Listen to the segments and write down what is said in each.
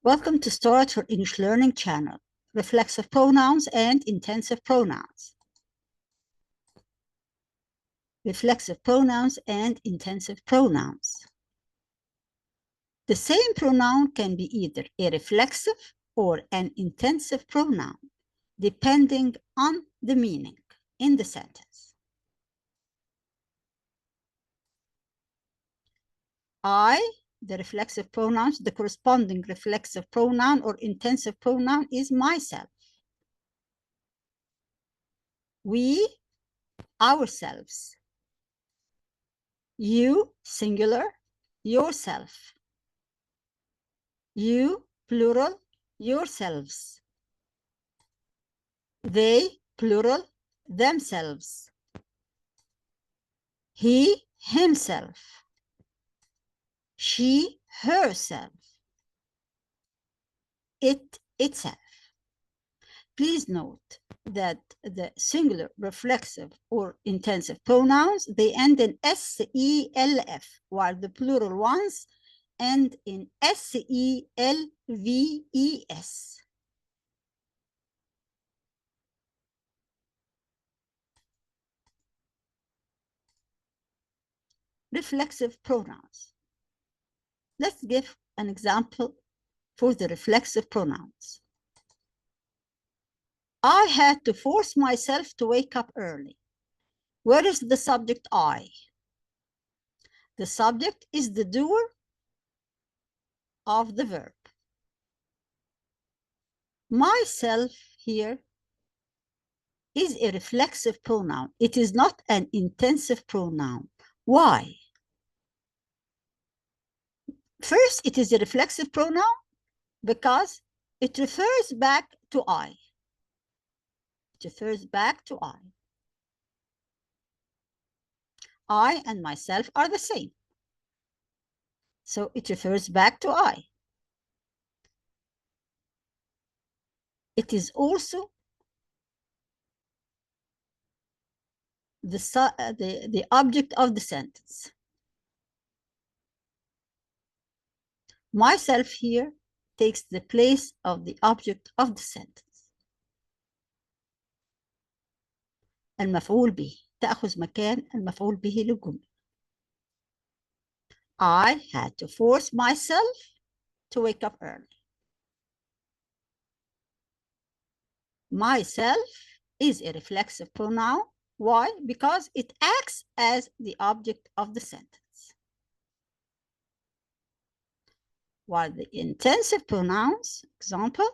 Welcome to Start for English Learning channel, Reflexive Pronouns and Intensive Pronouns. Reflexive pronouns and intensive pronouns. The same pronoun can be either a reflexive or an intensive pronoun, depending on the meaning in the sentence. The reflexive pronouns, the corresponding reflexive pronoun or intensive pronoun is myself. We, ourselves. You, singular, yourself. You, plural, yourselves. They, plural, themselves. He, himself. She, herself. It, itself. Please note that the singular reflexive or intensive pronouns, they end in S-E-L-F, while the plural ones end in S-E-L-V-E-S. Reflexive pronouns. Let's give an example for the reflexive pronouns. I had to force myself to wake up early. Where is the subject I? The subject is the doer of the verb. Myself here is a reflexive pronoun. It is not an intensive pronoun. Why? First, it is a reflexive pronoun because it refers back to I. It refers back to I. I and myself are the same. So it refers back to I. It is also the object of the sentence. Myself here takes the place of the object of the sentence. المفعول به تأخذ مكان المفعول به للجملة. I had to force myself to wake up early. Myself is a reflexive pronoun. Why? Because it acts as the object of the sentence. While the intensive pronouns, example,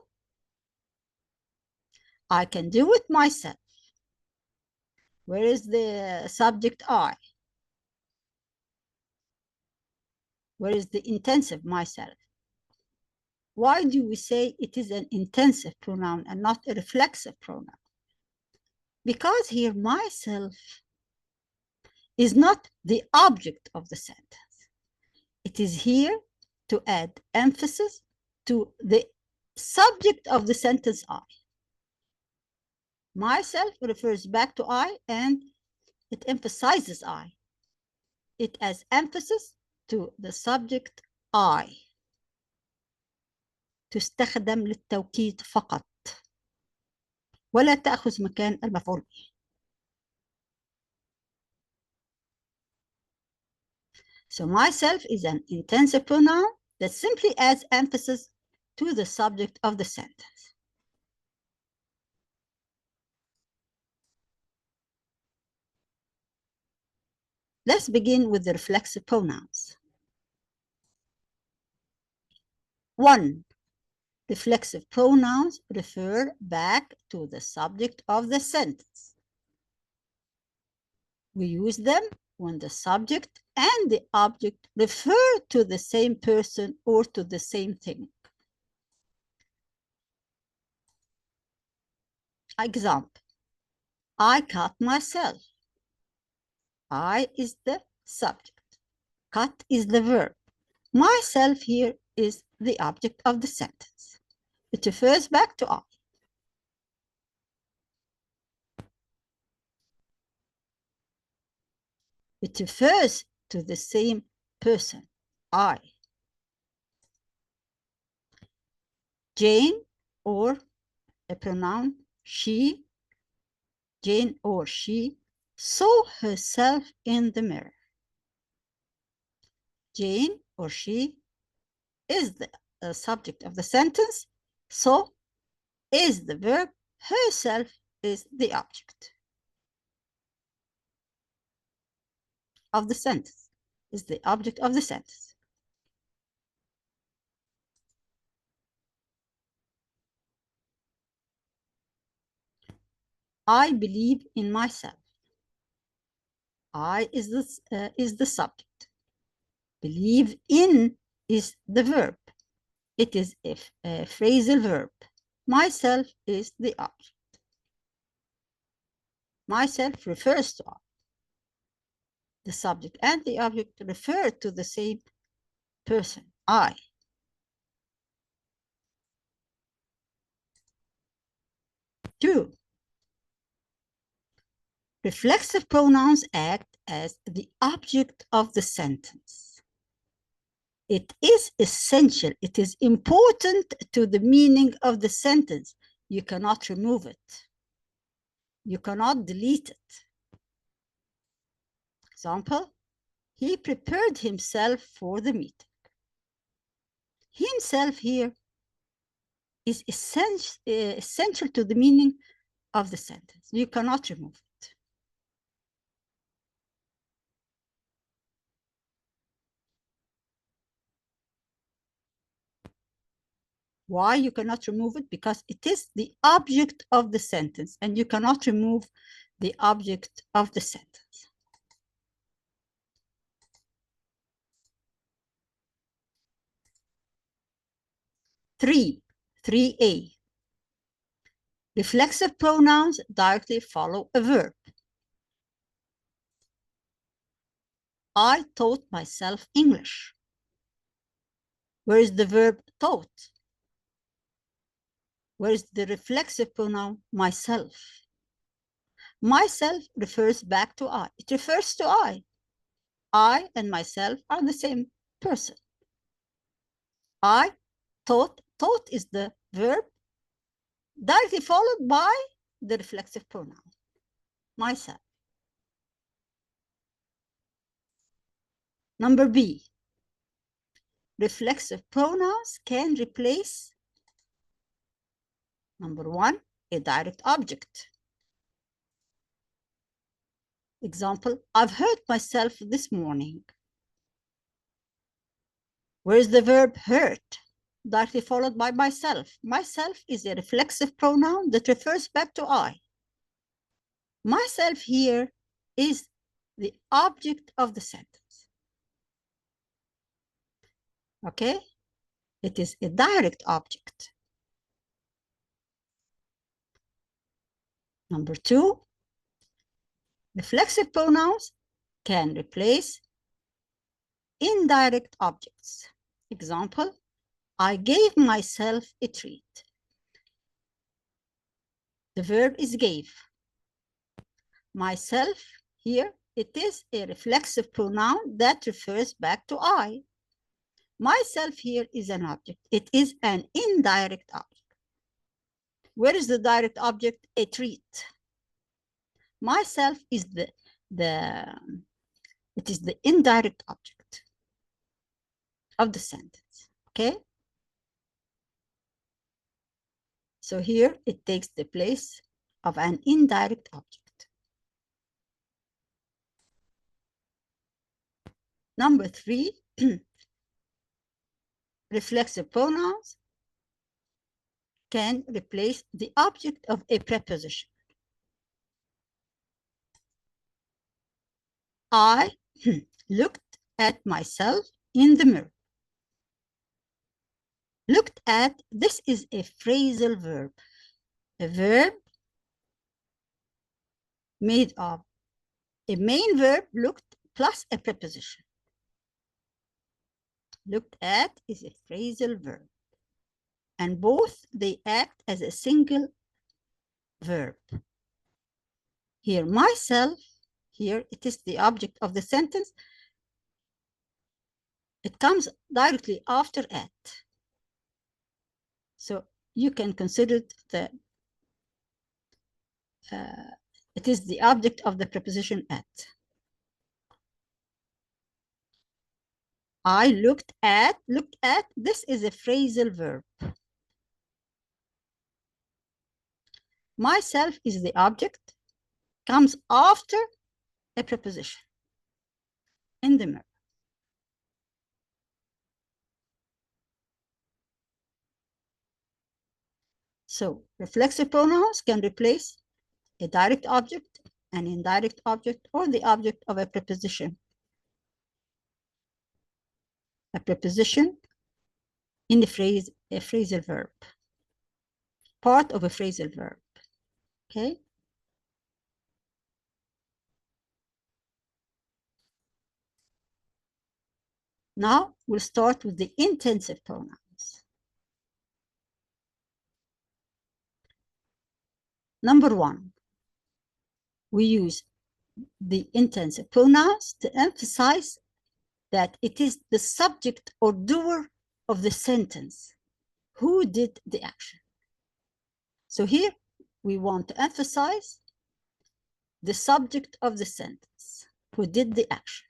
I can do it myself. Where is the subject I? Where is the intensive myself? Why do we say it is an intensive pronoun and not a reflexive pronoun? Because here myself is not the object of the sentence. It is here to add emphasis to the subject of the sentence I. Myself refers back to I and it emphasizes I. It adds emphasis to the subject I. تستخدم للتوكيد فقط ولا تأخذ مكان المفعول به. So myself is an intensive pronoun that simply adds emphasis to the subject of the sentence. Let's begin with the reflexive pronouns. 1. Reflexive pronouns refer back to the subject of the sentence. We use them when the subject and the object refer to the same person or to the same thing. Example, I cut myself. I is the subject. Cut is the verb. Myself here is the object of the sentence. It refers back to I. It refers to the same person, I. Jane, or a pronoun she, Jane or she, saw herself in the mirror. Jane or she is the subject of the sentence, so is the verb, herself is the object of the sentence, is the object of the sentence. I believe in myself. I is the subject. Believe in is the verb. It is a phrasal verb. Myself is the object. Myself refers to I. The subject and the object refer to the same person, I. Two, reflexive pronouns act as the object of the sentence. It is essential, it is important to the meaning of the sentence. You cannot remove it. You cannot delete it. Example, he prepared himself for the meeting. Himself here is essential to the meaning of the sentence. You cannot remove it. Why you cannot remove it? Because it is the object of the sentence, and you cannot remove the object of the sentence. 3a. Reflexive pronouns directly follow a verb. I taught myself English. Where is the verb taught? Where is the reflexive pronoun myself? Myself refers back to I. It refers to I. I and myself are the same person. I taught. Taught is the verb directly followed by the reflexive pronoun, myself. Number B. Reflexive pronouns can replace, number 1, a direct object. Example, I've hurt myself this morning. Where is the verb hurt? Directly followed by myself. Myself is a reflexive pronoun that refers back to I. Myself here is the object of the sentence. Okay? It is a direct object. Number 2, reflexive pronouns can replace indirect objects. Example, I gave myself a treat. The verb is gave. Myself here, it is a reflexive pronoun that refers back to I. Myself here is an object. It is an indirect object. Where is the direct object? A treat. Myself is it is the indirect object of the sentence. Okay? So here it takes the place of an indirect object. Number 3, reflexive pronouns can replace the object of a preposition. I looked at myself in the mirror. Looked at, this is a phrasal verb. A verb made of a main verb, looked, plus a preposition. Looked at is a phrasal verb. And both, they act as a single verb. Here, myself, here it is the object of the sentence. It comes directly after at. So you can consider it is the object of the preposition at. I looked at, this is a phrasal verb. Myself is the object, comes after a preposition in the mirror. So reflexive pronouns can replace a direct object, an indirect object, or the object of a preposition. A preposition in the phrase, a phrasal verb, part of a phrasal verb. Okay. Now we'll start with the intensive pronouns. Number one, we use the intensive pronouns to emphasize that it is the subject or doer of the sentence who did the action. So here we want to emphasize the subject of the sentence who did the action.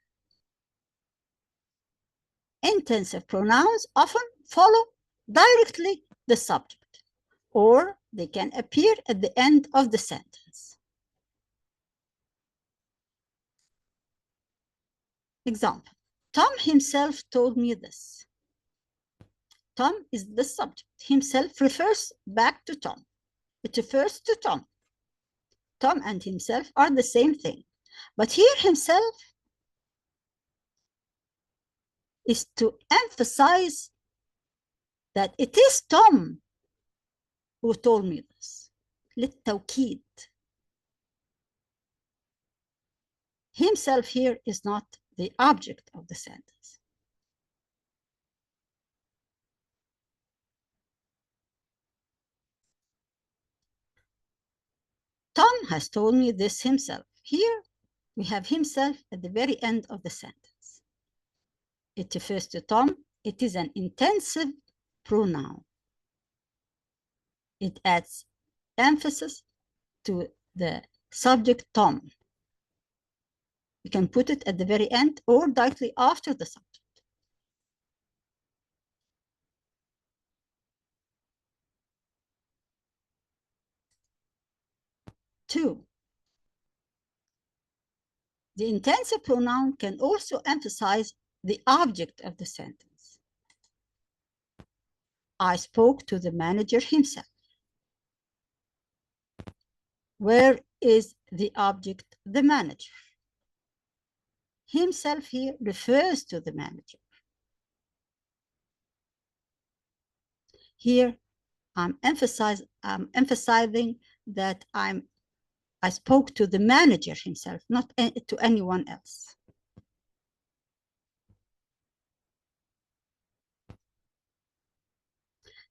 Intensive pronouns often follow directly the subject, or they can appear at the end of the sentence. Example, Tom himself told me this. Tom is the subject. Himself refers back to Tom. It refers to Tom. Tom and himself are the same thing. But here himself is to emphasize that it is Tom who told me this. للتوكيد. Himself here is not the object of the sentence. Tom has told me this himself. Here we have himself at the very end of the sentence. It refers to Tom. It is an intensive pronoun. It adds emphasis to the subject Tom. You can put it at the very end or directly after the subject. Two, the intensive pronoun can also emphasize the object of the sentence. I spoke to the manager himself. Where is the object, the manager? Himself here refers to the manager. Here, I'm emphasizing that I spoke to the manager himself, not to anyone else.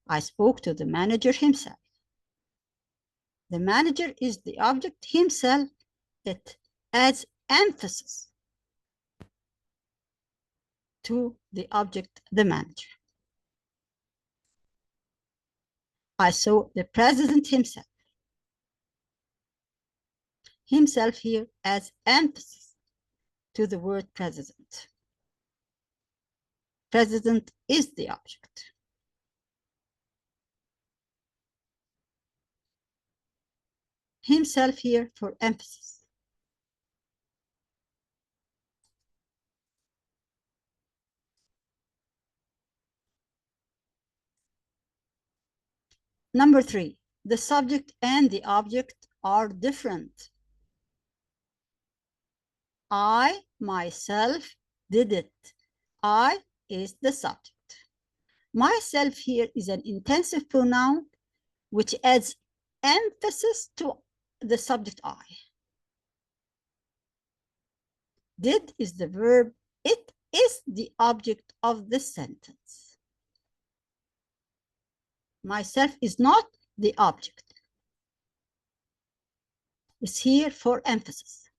I spoke to the manager himself. The manager is the object himself. It adds emphasis to the object, the manager. I saw the president himself. Himself here adds emphasis to the word president. President is the object. Himself here for emphasis. Number three, the subject and the object are different. I, myself, did it. I is the subject. Myself here is an intensive pronoun which adds emphasis to the subject I. Did is the verb. It is the object of the sentence. Myself is not the object. It's here for emphasis.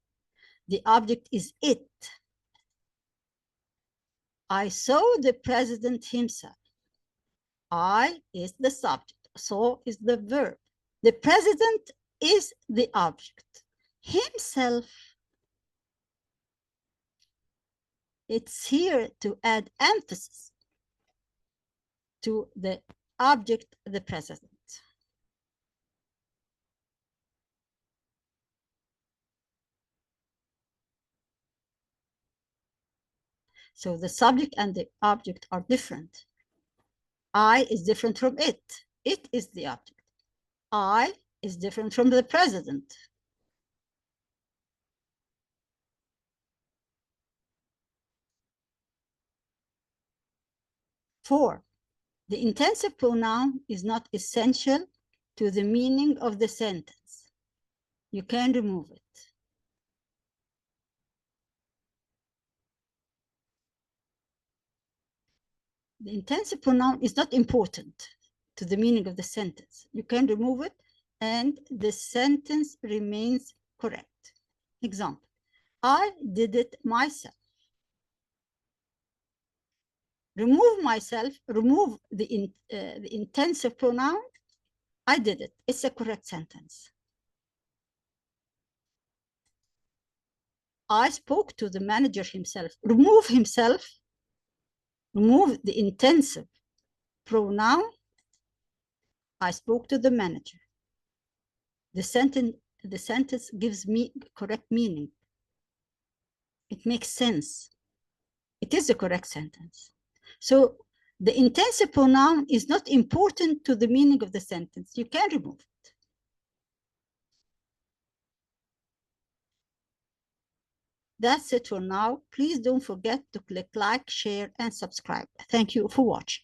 The object is it. I saw the president himself. I is the subject, so is the verb. The president is the object. Himself, it's here to add emphasis to the object, the president. So the subject and the object are different. I is different from it. It is the object. I is different from the president. Four, the intensive pronoun is not essential to the meaning of the sentence. You can remove it. The intensive pronoun is not important to the meaning of the sentence. You can remove it and the sentence remains correct. Example, I did it myself. Remove myself, remove the intensive pronoun. I did it. It's a correct sentence. I spoke to the manager himself. Remove himself. Remove the intensive pronoun. I spoke to the manager. The sentence gives me correct meaning. It makes sense. It is a correct sentence. So the intensive pronoun is not important to the meaning of the sentence. You can remove it. That's it for now. Please don't forget to click like, share, and subscribe. Thank you for watching.